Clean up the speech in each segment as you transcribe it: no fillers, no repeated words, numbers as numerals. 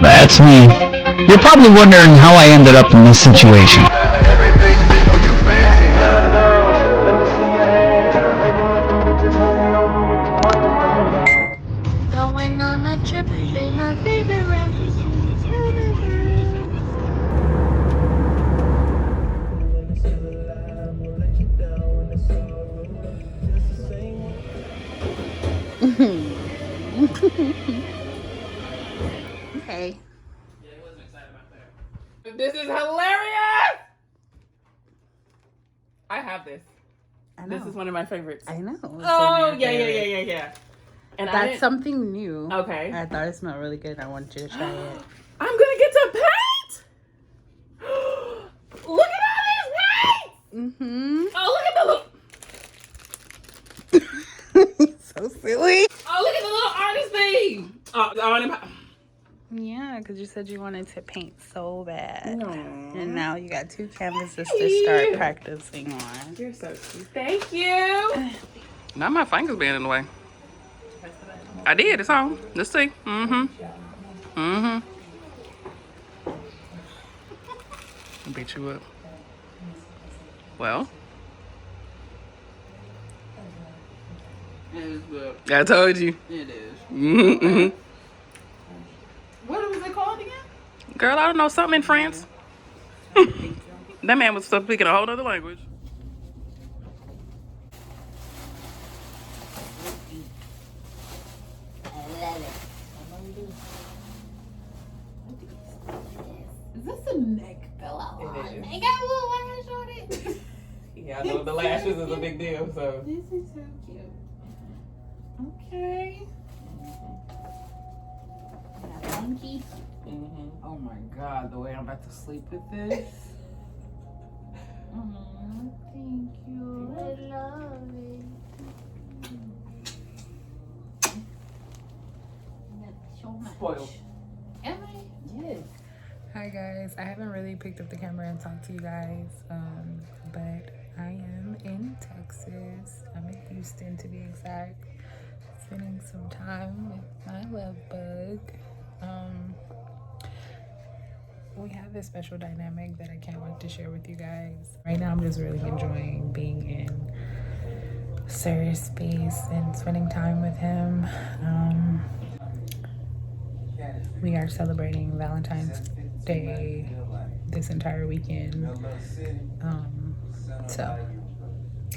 That's me. You're probably wondering how I ended up in this situation. Going on a trip in my favorite restaurant. Okay. This is hilarious! I have this. I know. This is one of my favorites. I know. Oh, yeah. And that's something new. Okay. I thought it smelled really good. I want you to try it. I'm gonna get to paint! Look at all these paints! Mm-hmm. Oh, look at the little... So silly. Oh, look at the little artist thing! Oh, Yeah, because you said you wanted to paint so bad. Aww. And now you got 2 canvases to start practicing on. You're so cute. Thank you! Not my fingers being in the way. I did. It's on. Let's see. Mm-hmm. I'll beat you up. Well. It is good. I told you. It is. Mm-hmm. What was it called again? Girl, I don't know. Something in France. That man was speaking a whole other language. Is this a neck pillow? It is. They got a little lash on it. Yeah, I know the lashes is a big deal, so. This is so cute. Okay. Got monkey. Mm-hmm. Oh my god, the way I'm about to sleep with this. Thank you. I love it. So much. Spoiled. Am I? Yes. Hi guys, I haven't really picked up the camera and talked to you guys, but I am in Texas. I'm in Houston to be exact, spending some time with my love bug. We have this special dynamic that I can't wait to share with you guys. Right now I'm just really enjoying being in Sir's space and spending time with him. We are celebrating Valentine's Day this entire weekend.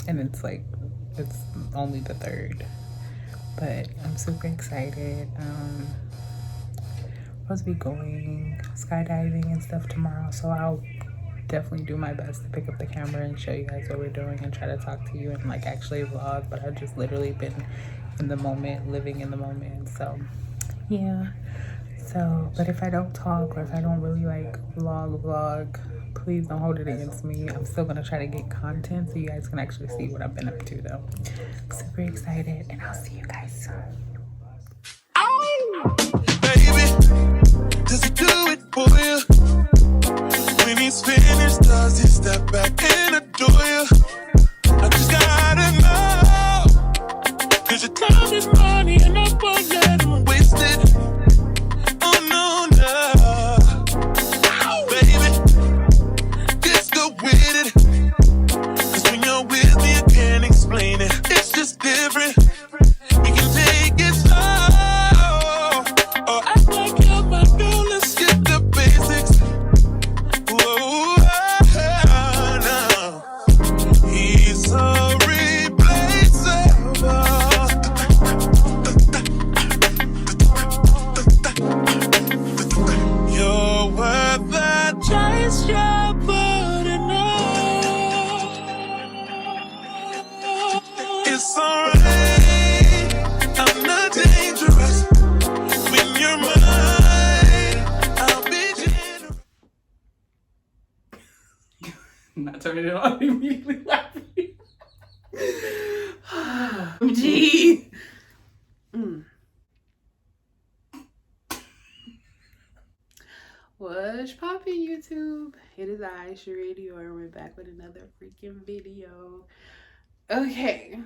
And it's only the 3rd, but I'm super excited. Supposed to be going skydiving and stuff tomorrow, so I'll definitely do my best to pick up the camera and show you guys what we're doing and try to talk to you and actually vlog, but I've just literally been in the moment, living in the moment. So yeah. So, but if I don't talk or if I don't really vlog, please don't hold it against me. I'm still gonna try to get content so you guys can actually see what I've been up to though. Super excited, and I'll see you guys soon. Oh, baby, does he do it for you? When he's finished, does he step back and adore you? I just gotta know, 'cause your time is money and I won't let him waste it. Explain it, it's just different. We can take it slow, or act like you're my girl. Let's get the basics. Whoa, no. He's so replaceable. You're worth the chase, you're putting on. It's alright, I'm not dangerous. When you're mine, I'll be generous. Not turning it on immediately laughing. Gee. What's poppin', YouTube? It is I, Sharady, and we're back with another freaking video. Okay,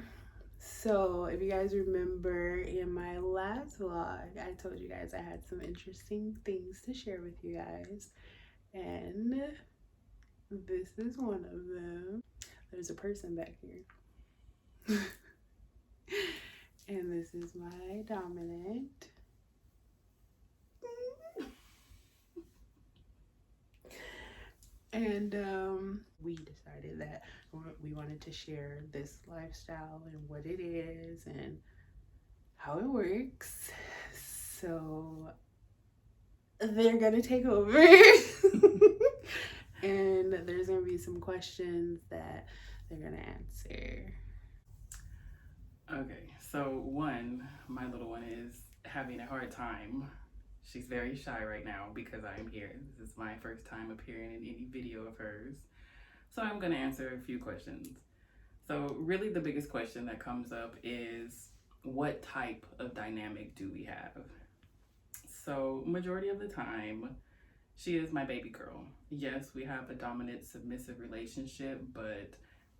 So, if you guys remember in my last vlog, I told you guys I had some interesting things to share with you guys. And this is one of them. There's a person back here. And this is my dominant. And we decided that we wanted to share this lifestyle and what it is and how it works. So they're gonna take over. And there's gonna be some questions that they're gonna answer. Okay, so one, my little one is having a hard time. She's very shy right now because I am here. This is my first time appearing in any video of hers. So I'm gonna answer a few questions. So really the biggest question that comes up is, what type of dynamic do we have? So majority of the time, she is my baby girl. Yes, we have a dominant submissive relationship, but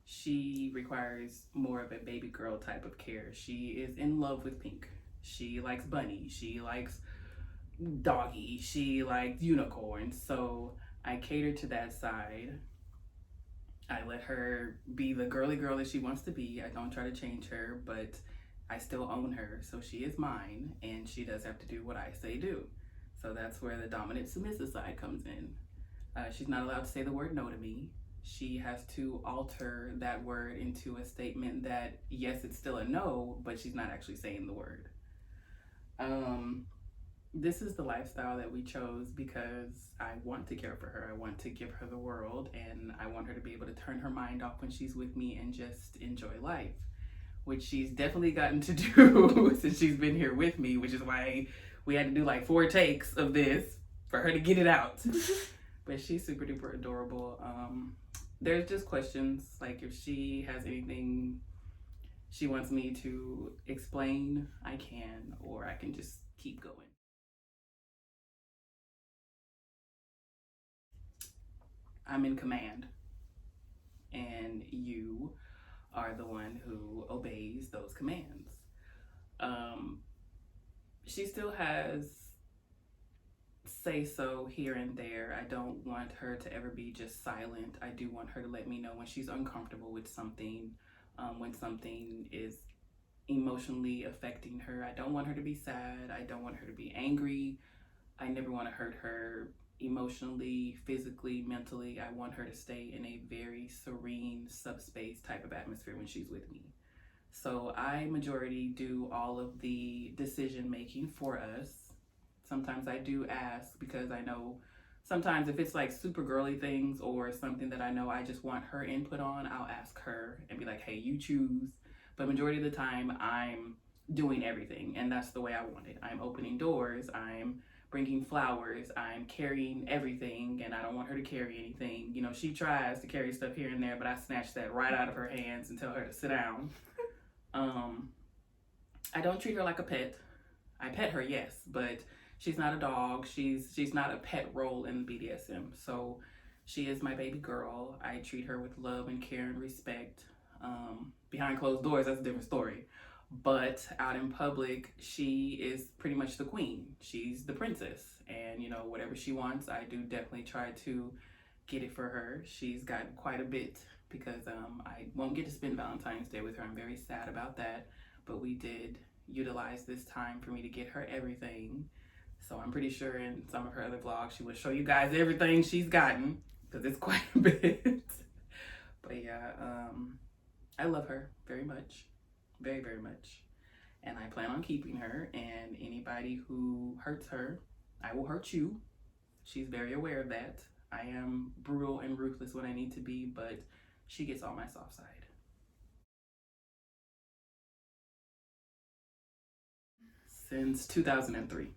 she requires more of a baby girl type of care. She is in love with Pink. She likes Bunny. She likes Doggy. She likes unicorns. So I cater to that side. I let her be the girly girl that she wants to be. I don't try to change her, but I still own her. So she is mine, and she does have to do what I say do. So that's where the dominant submissive side comes in. She's not allowed to say the word no to me. She has to alter that word into a statement that, yes, it's still a no, but she's not actually saying the word. This is the lifestyle that we chose because I want to care for her. I want to give her the world, and I want her to be able to turn her mind off when she's with me and just enjoy life, which she's definitely gotten to do since she's been here with me, which is why we had to do like 4 takes of this for her to get it out. But she's super duper adorable. There's just questions, like if she has anything she wants me to explain, I can, or I can just keep going. I'm in command, and you are the one who obeys those commands. She still has say so here and there. I don't want her to ever be just silent. I do want her to let me know when she's uncomfortable with something, when something is emotionally affecting her. I don't want her to be sad. I don't want her to be angry. I never want to hurt her emotionally, physically, mentally. I want her to stay in a very serene subspace type of atmosphere when she's with me. So I majority do all of the decision making for us. Sometimes I do ask because I know sometimes if it's like super girly things or something that I know I just want her input on, I'll ask her and be like, hey, you choose. But majority of the time I'm doing everything, and that's the way I want it. I'm opening doors, I'm bringing flowers, I'm carrying everything, and I don't want her to carry anything. You know, she tries to carry stuff here and there, but I snatch that right out of her hands and tell her to sit down. I don't treat her like a pet. I pet her, yes, but she's not a dog. She's not a pet role in BDSM. So she is my baby girl. I treat her with love and care and respect. Behind closed doors, that's a different story. But out in public, she is pretty much the queen. She's the princess. And, you know, whatever she wants, I do definitely try to get it for her. She's got quite a bit because I won't get to spend Valentine's Day with her. I'm very sad about that. But we did utilize this time for me to get her everything. So I'm pretty sure in some of her other vlogs, she will show you guys everything she's gotten because it's quite a bit. But yeah, I love her very much. Very, very much. And I plan on keeping her, and anybody who hurts her, I will hurt you. She's very aware of that. I am brutal and ruthless when I need to be, but she gets on my soft side. Since 2003.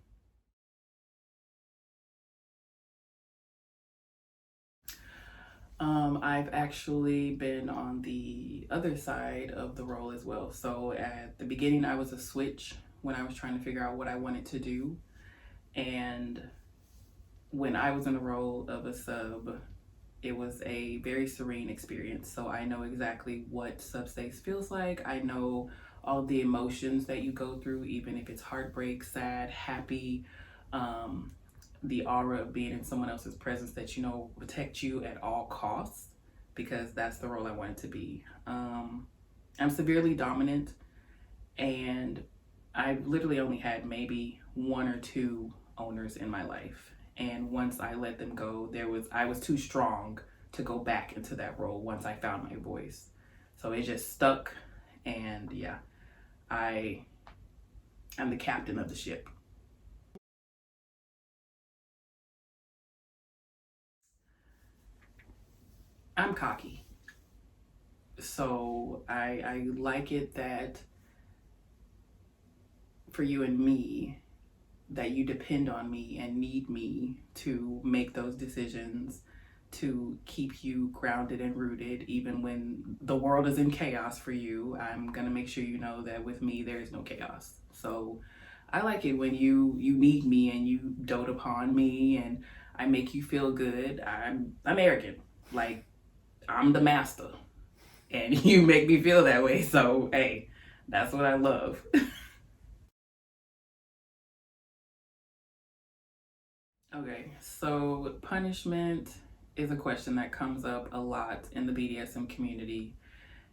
I've actually been on the other side of the role as well. So at the beginning, I was a switch when I was trying to figure out what I wanted to do. And when I was in the role of a sub, it was a very serene experience. So I know exactly what subspace feels like. I know all the emotions that you go through, even if it's heartbreak, sad, happy, the aura of being in someone else's presence that, you know, protect you at all costs, because that's the role I want it to be. I'm severely dominant, and I've literally only had maybe 1 or 2 owners in my life. And once I let them go, I was too strong to go back into that role once I found my voice. So it just stuck, and yeah, I'm the captain of the ship. I'm cocky. So I like it that for you and me, that you depend on me and need me to make those decisions, to keep you grounded and rooted even when the world is in chaos for you. I'm gonna make sure you know that with me there is no chaos. So I like it when you need me and you dote upon me and I make you feel good. I'm arrogant. Like, I'm the master and you make me feel that way. So hey, that's what I love. Okay, so punishment is a question that comes up a lot in the BDSM community.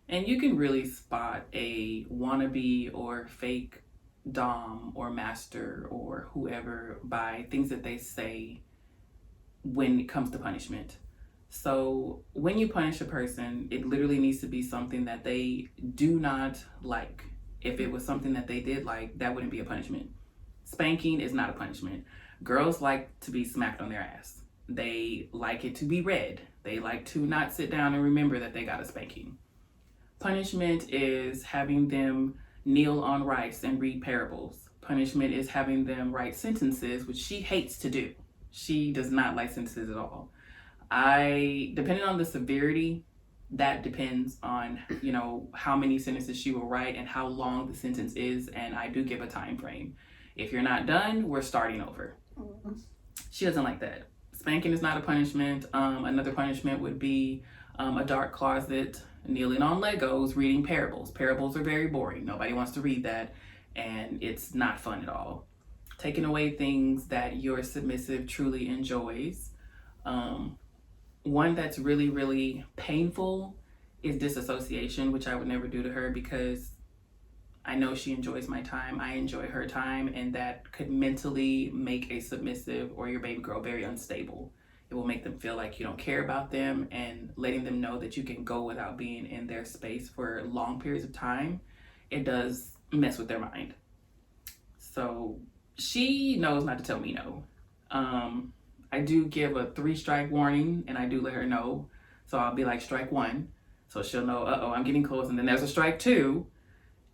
And you can really spot a wannabe or fake dom or master or whoever by things that they say when it comes to punishment. So when you punish a person, it literally needs to be something that they do not like. If it was something that they did like, that wouldn't be a punishment. Spanking is not a punishment. Girls like to be smacked on their ass. They like it to be read. They like to not sit down and remember that they got a spanking. Punishment is having them kneel on rice and read parables. Punishment is having them write sentences, which she hates to do. She does not like sentences at all. Depending on the severity, that depends on, you know, how many sentences she will write and how long the sentence is, and I do give a time frame. If you're not done, we're starting over. She doesn't like that. Spanking is not a punishment. Another punishment would be a dark closet, kneeling on Legos, reading parables. Parables are very boring. Nobody wants to read that, and it's not fun at all. Taking away things that your submissive truly enjoys. One that's really, really painful is disassociation, which I would never do to her because I know she enjoys my time, I enjoy her time, and that could mentally make a submissive or your baby girl very unstable. It will make them feel like you don't care about them, and letting them know that you can go without being in their space for long periods of time, it does mess with their mind. So she knows not to tell me no. I do give a 3-strike warning, and I do let her know. So I'll be like, strike 1. So she'll know, uh-oh, I'm getting close. And then there's a strike 2.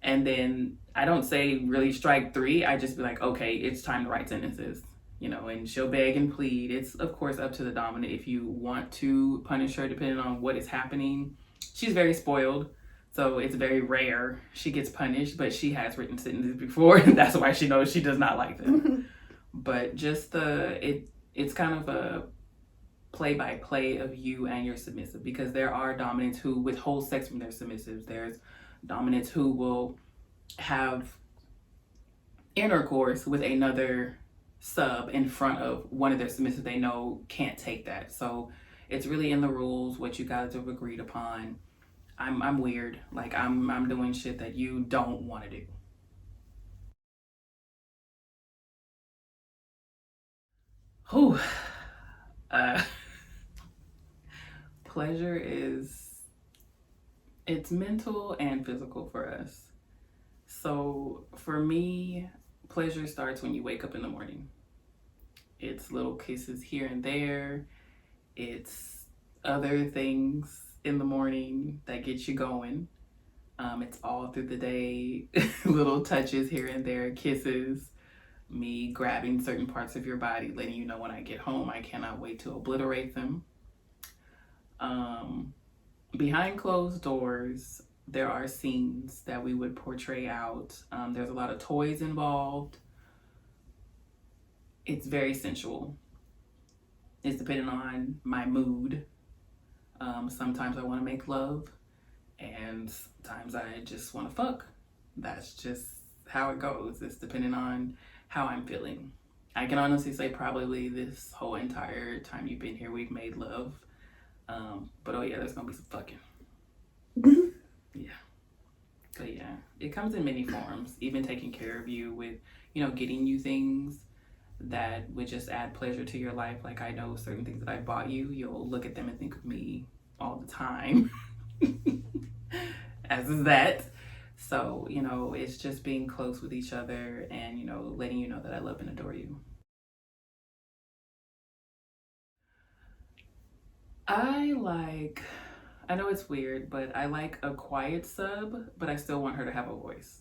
And then I don't say really strike 3. I just be like, okay, it's time to write sentences, you know, and she'll beg and plead. It's of course up to the dominant if you want to punish her depending on what is happening. She's very spoiled, so it's very rare she gets punished, but she has written sentences before, and that's why she knows she does not like them. But just it's kind of a play-by-play of you and your submissive, because there are dominants who withhold sex from their submissives. There's dominants who will have intercourse with another sub in front of one of their submissives they know can't take that. So it's really in the rules, what you guys have agreed upon. I'm weird. Like I'm doing shit that you don't want to do. Whew. Pleasure it's mental and physical for us. So for me, pleasure starts when you wake up in the morning. It's little kisses here and there. It's other things in the morning that get you going. It's all through the day, little touches here and there, kisses, me grabbing certain parts of your body, letting you know when I get home, I cannot wait to obliterate them. Behind closed doors, there are scenes that we would portray out. There's a lot of toys involved. It's very sensual. It's depending on my mood. Sometimes I want to make love, and sometimes I just want to fuck. that's just how it goes. It's depending on how I'm feeling. I can honestly say probably this whole entire time you've been here, we've made love. But oh yeah, there's gonna be some fucking. Yeah. But yeah, it comes in many forms. Even taking care of you with, getting you things that would just add pleasure to your life. Like I know certain things that I bought you, you'll look at them and think of me all the time. As is that. So, it's just being close with each other and, letting you know that I love and adore you. I know it's weird, but I like a quiet sub, but I still want her to have a voice.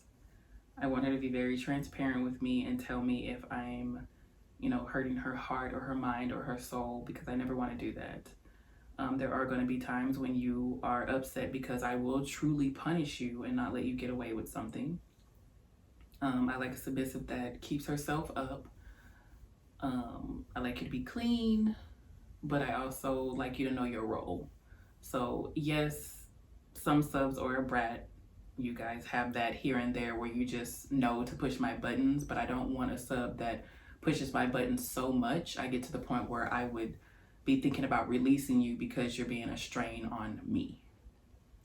I want her to be very transparent with me and tell me if I'm, hurting her heart or her mind or her soul, because I never want to do that. There are going to be times when you are upset because I will truly punish you and not let you get away with something. I like a submissive that keeps herself up. I like you to be clean, but I also like you to know your role. So yes, some subs or a brat, you guys have that here and there where you just know to push my buttons, but I don't want a sub that pushes my buttons so much I get to the point where I would be thinking about releasing you because you're being a strain on me.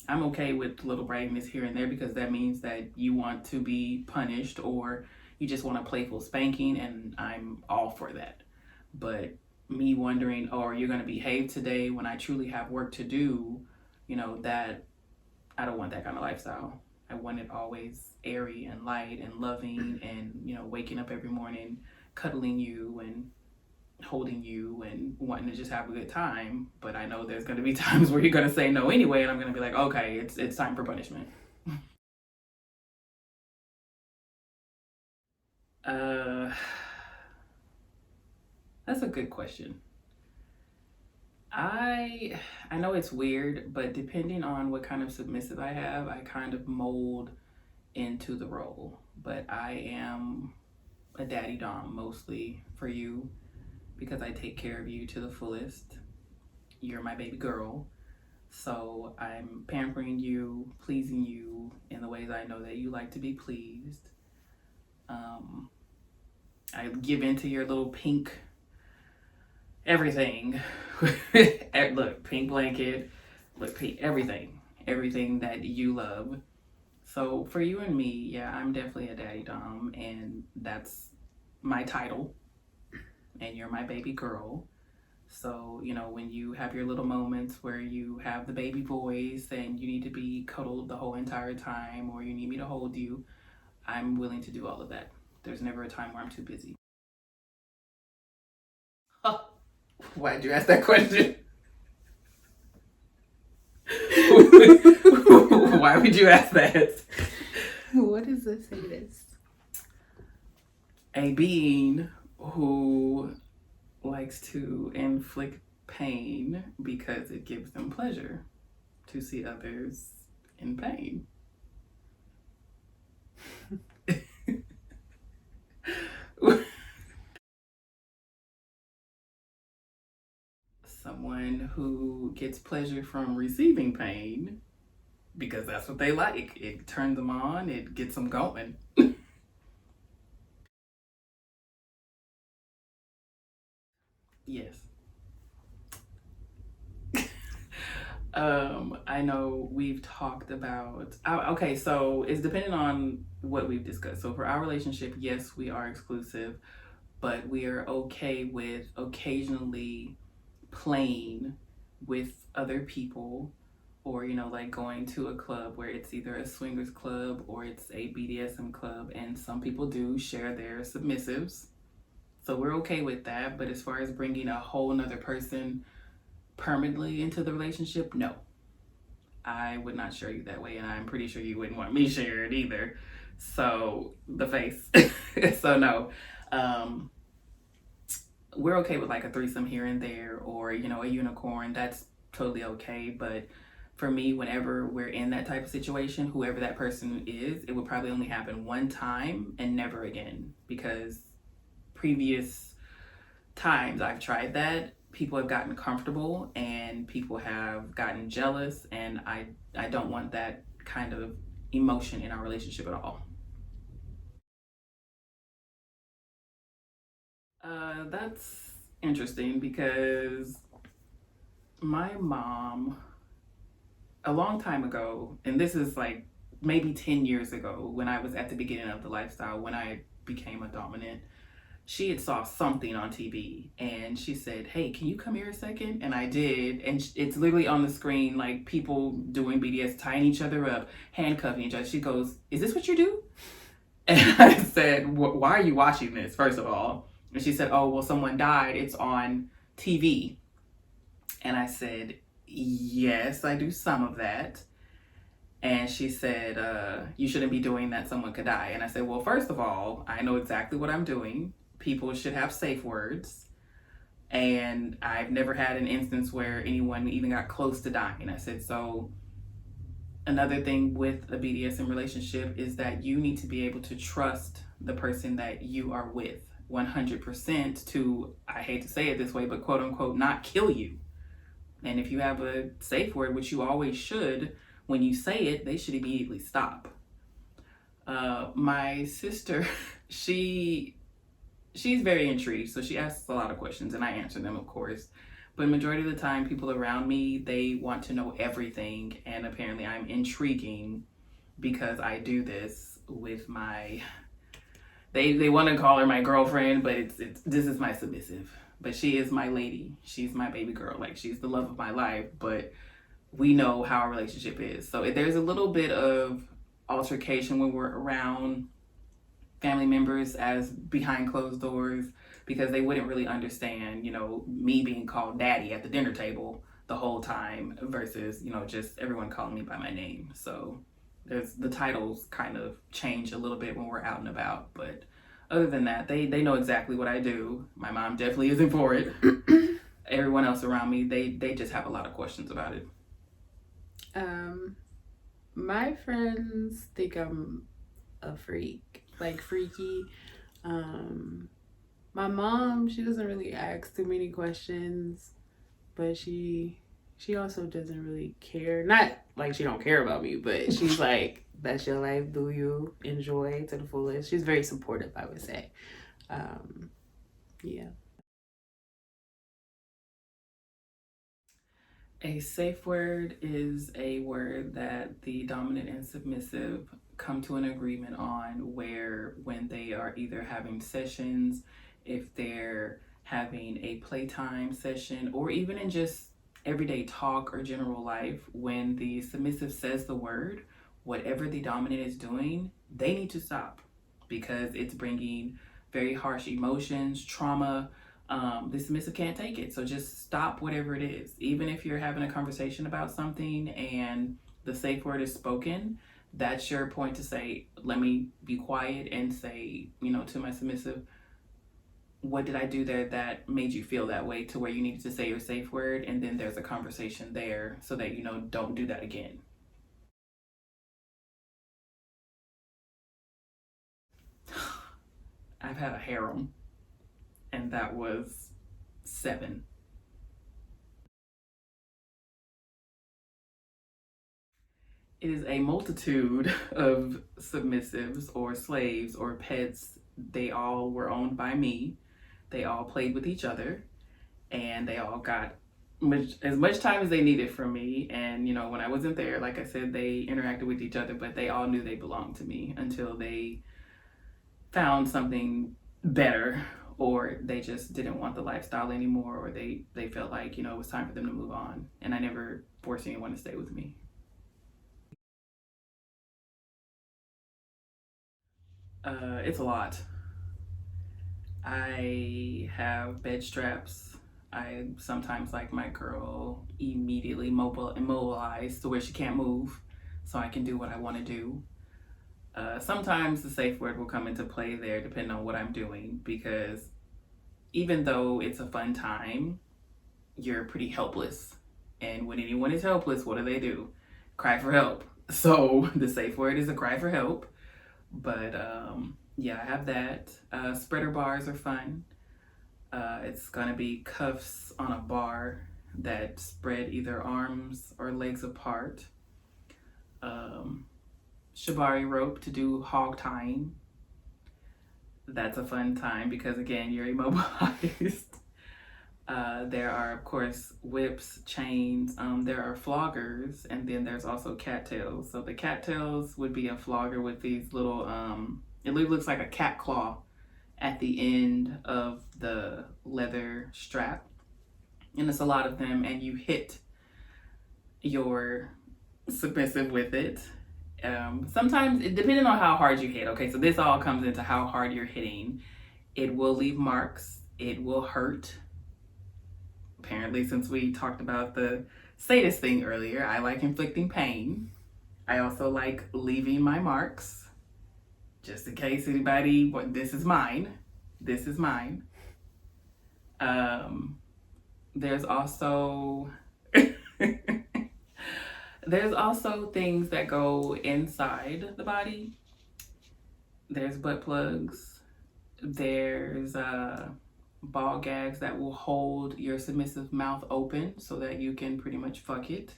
I'm okay with little brattiness here and there because that means that you want to be punished or you just want a playful spanking, and I'm all for that. But me wondering, oh, are you going to behave today when I truly have work to do, that I don't want that kind of lifestyle. I want it always airy and light and loving and, waking up every morning, cuddling you and holding you and wanting to just have a good time. But I know there's going to be times where you're going to say no anyway, and I'm going to be like, okay, it's time for punishment. That's a good question. I know it's weird, but depending on what kind of submissive I have, I kind of mold into the role. But I am a daddy dom mostly for you because I take care of you to the fullest. You're my baby girl. So I'm pampering you, pleasing you in the ways I know that you like to be pleased. I give into your little pink everything. Look, pink blanket, look, pink, everything that you love. So for you and me, yeah, I'm definitely a daddy dom, and that's my title, and you're my baby girl. So, when you have your little moments where you have the baby voice and you need to be cuddled the whole entire time, or you need me to hold you, I'm willing to do all of that. There's never a time where I'm too busy. Huh. Why'd you ask that question? Why would you ask that? What does this say this? A being who likes to inflict pain because it gives them pleasure to see others in pain. Someone who gets pleasure from receiving pain because that's what they like. It turns them on, it gets them going. Yes. I know we've talked about, okay, so it's depending on what we've discussed. So for our relationship, yes, we are exclusive, but we are okay with occasionally playing with other people, or like going to a club where it's either a swingers club or it's a BDSM club, and some people do share their submissives, so we're okay with that. But as far as bringing a whole nother person permanently into the relationship, no, I would not share you that way, and I'm pretty sure you wouldn't want me shared either. So the face. So no, we're okay with like a threesome here and there, or a unicorn. That's totally okay. But for me, whenever we're in that type of situation, whoever that person is, it would probably only happen one time and never again, because previous times I've tried that, people have gotten comfortable and people have gotten jealous, and I don't want that kind of emotion in our relationship at all. That's interesting because my mom, a long time ago, and this is like maybe 10 years ago when I was at the beginning of the lifestyle, when I became a dominant, she had saw something on TV and she said, "Hey, can you come here a second?" And I did. And it's literally on the screen, like people doing BDS, tying each other up, handcuffing each other. She goes, "Is this what you do?" And I said, "Why are you watching this, first of all?" And she said, "Oh, well, someone died. It's on TV." And I said, "Yes, I do some of that." And she said, "You shouldn't be doing that. Someone could die." And I said, "Well, first of all, I know exactly what I'm doing. People should have safe words. And I've never had an instance where anyone even got close to dying." I said, "So another thing with a BDSM relationship is that you need to be able to trust the person that you are with 100% to, I hate to say it this way, but quote unquote, not kill you. And if you have a safe word, which you always should, when you say it, they should immediately stop." My sister, she's very intrigued, so she asks a lot of questions, and I answer them, of course. But majority of the time, people around me, they want to know everything, and apparently I'm intriguing because I do this with my. They want to call her my girlfriend, but it's this is my submissive. But she is my lady. She's my baby girl. Like, she's the love of my life. But we know how our relationship is. So there's a little bit of altercation when we're around family members as behind closed doors, because they wouldn't really understand, me being called daddy at the dinner table the whole time versus, just everyone calling me by my name. So there's the titles kind of change a little bit when we're out and about. But other than that, they know exactly what I do. My mom definitely isn't for it. Everyone else around me, they just have a lot of questions about it. My friends think I'm a freak, like freaky. My mom, she doesn't really ask too many questions, but she also doesn't really care. Not like she don't care about me, but she's like, "That's your life, do you enjoy to the fullest." She's very supportive, I would say. Yeah. A safe word is a word that the dominant and submissive come to an agreement on, where when they are either having sessions, if they're having a playtime session, or even in just everyday talk or general life, when the submissive says the word, whatever the dominant is doing, they need to stop, because it's bringing very harsh emotions, trauma. The submissive can't take it. So just stop whatever it is. Even if you're having a conversation about something and the safe word is spoken, that's your point to say, "Let me be quiet," and say, to my submissive, "What did I do there that made you feel that way to where you needed to say your safe word?" And then there's a conversation there so that, don't do that again. I've had a harem, and that was 7. It is a multitude of submissives or slaves or pets. They all were owned by me. They all played with each other, and they all got as much time as they needed from me. And, when I wasn't there, like I said, they interacted with each other, but they all knew they belonged to me until they found something better, or they just didn't want the lifestyle anymore, or they felt like, it was time for them to move on. And I never forced anyone to stay with me. It's a lot. I have bed straps. I sometimes like my girl immediately immobilized to where she can't move, so I can do what I want to do. Sometimes the safe word will come into play there depending on what I'm doing, because even though it's a fun time, you're pretty helpless. And when anyone is helpless, what do? Cry for help. So the safe word is a cry for help. But yeah, I have that. Spreader bars are fun. It's gonna be cuffs on a bar that spread either arms or legs apart. Shibari rope to do hog tying. that's a fun time because again, you're immobilized. There are, of course, whips, chains. There are floggers, and then there's also cattails. So the cattails would be a flogger with these little, it looks like a cat claw at the end of the leather strap. And it's a lot of them, and you hit your submissive with it. Sometimes, depending on how hard you hit, okay, so this all comes into how hard you're hitting. It will leave marks. It will hurt. Apparently, since we talked about the sadist thing earlier, I like inflicting pain. I also like leaving my marks. Just in case anybody, this is mine. This is mine. There's also there's also things that go inside the body. There's butt plugs. There's ball gags that will hold your submissive mouth open so that you can pretty much fuck it.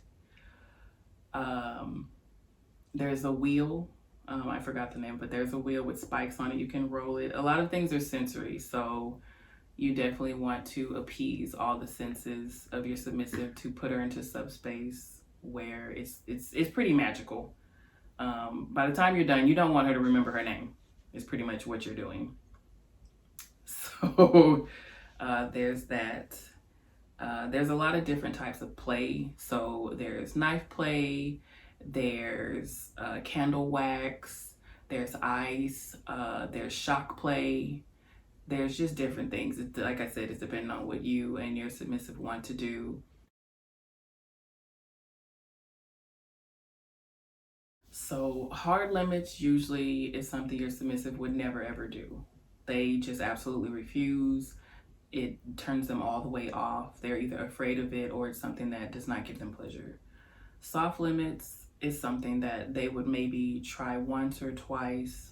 There's a wheel. I forgot the name, but there's a wheel with spikes on it. You can roll it. A lot of things are sensory, so you definitely want to appease all the senses of your submissive to put her into subspace where it's pretty magical. By the time you're done, you don't want her to remember her name. It's pretty much what you're doing. So there's that. There's a lot of different types of play. So there's knife play, there's candle wax, there's ice, there's shock play. There's just different things. Like I said, it's depending on what you and your submissive want to do. So hard limits usually is something your submissive would never ever do. They just absolutely refuse. It turns them all the way off. They're either afraid of it or it's something that does not give them pleasure. Soft limits is something that they would maybe try once or twice,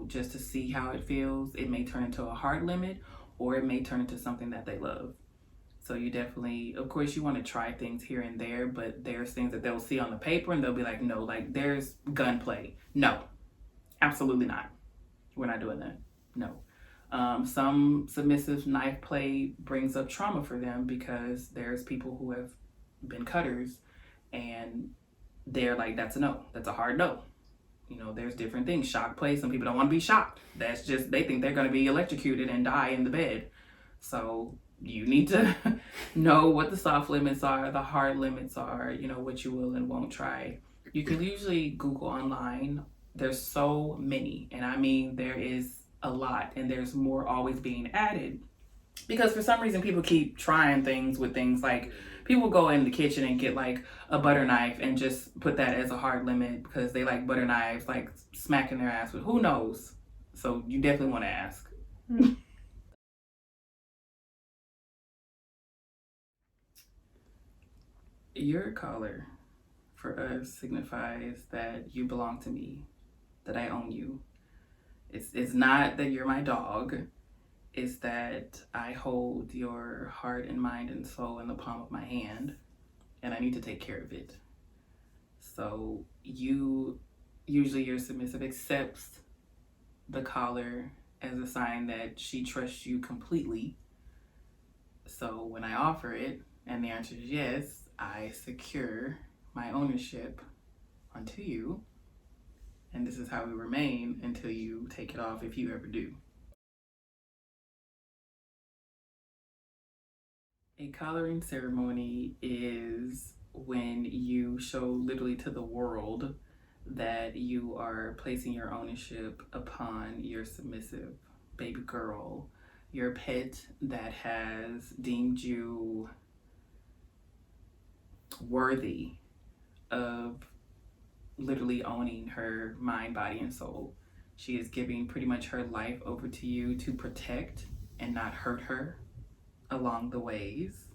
just to see how it feels. It may turn into a hard limit or it may turn into something that they love. So you definitely, of course, you want to try things here and there, but there's things that they'll see on the paper and they'll be like, no, like there's gunplay. No, absolutely not. We're not doing that. No. Some submissive knife play brings up trauma for them because there's people who have been cutters and they're like, that's a no. That's a hard no. There's different things. Shock play, some people don't want to be shocked. That's just, they think they're going to be electrocuted and die in the bed. So you need to know what the soft limits are, the hard limits are, what you will and won't try. You can usually Google online. There's so many, and I mean, there is a lot, and there's more always being added because for some reason people keep trying things with things like people go in the kitchen and get like a butter knife and just put that as a hard limit because they like butter knives, like smacking their ass with, who knows? So you definitely want to ask. Your collar for us signifies that you belong to me, that I own you. It's not that you're my dog. It's that I hold your heart and mind and soul in the palm of my hand, and I need to take care of it. So usually your submissive accepts the collar as a sign that she trusts you completely. So when I offer it and the answer is yes, I secure my ownership onto you. And this is how we remain until you take it off, if you ever do. A collaring ceremony is when you show literally to the world that you are placing your ownership upon your submissive baby girl, your pet that has deemed you worthy of literally owning her mind, body, and soul. She is giving pretty much her life over to you to protect and not hurt her along the ways.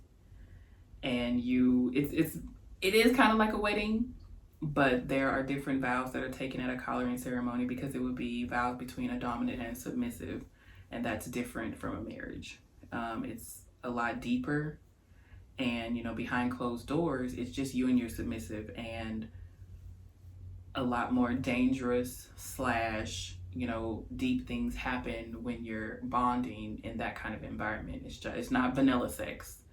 And it is kind of like a wedding, but there are different vows that are taken at a collaring ceremony because it would be vows between a dominant and a submissive, and that's different from a marriage. It's a lot deeper, and behind closed doors, it's just you and your submissive, and a lot more dangerous / you know, deep things happen when you're bonding in that kind of environment. It's not vanilla sex.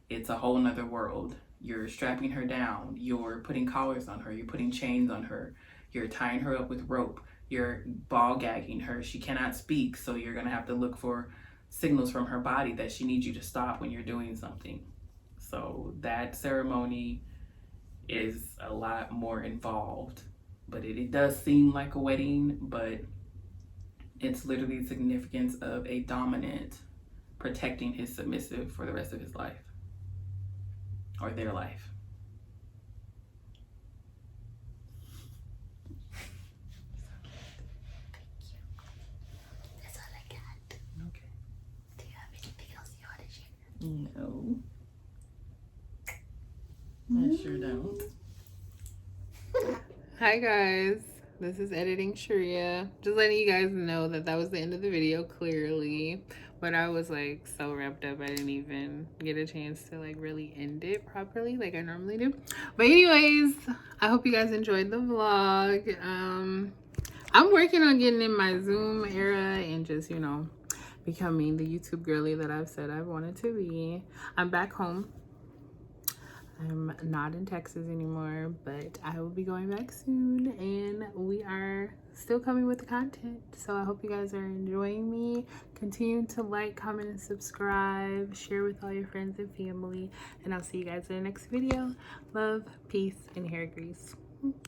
It's a whole nother world. You're strapping her down. You're putting collars on her. You're putting chains on her. You're tying her up with rope. You're ball gagging her. She cannot speak, so you're gonna have to look for signals from her body that she needs you to stop when you're doing something. So that ceremony is a lot more involved, but it does seem like a wedding, but it's literally the significance of a dominant protecting his submissive for the rest of his life, or their life. That's all I got. Okay. Do you have anything else you want to share? No. I sure don't. Hi guys, this is Editing Sharia. Just letting you guys know that that was the end of the video, clearly. But I was like so wrapped up, I didn't even get a chance to like really end it properly like I normally do. But anyways, I hope you guys enjoyed the vlog. I'm working on getting in my Zoom era and just, you know, becoming the YouTube girly that I've said I wanted to be. I'm back home. I'm not in Texas anymore, but I will be going back soon, and we are still coming with the content. So I hope you guys are enjoying me. Continue to like, comment, and subscribe. Share with all your friends and family, and I'll see you guys in the next video. Love, peace, and hair grease.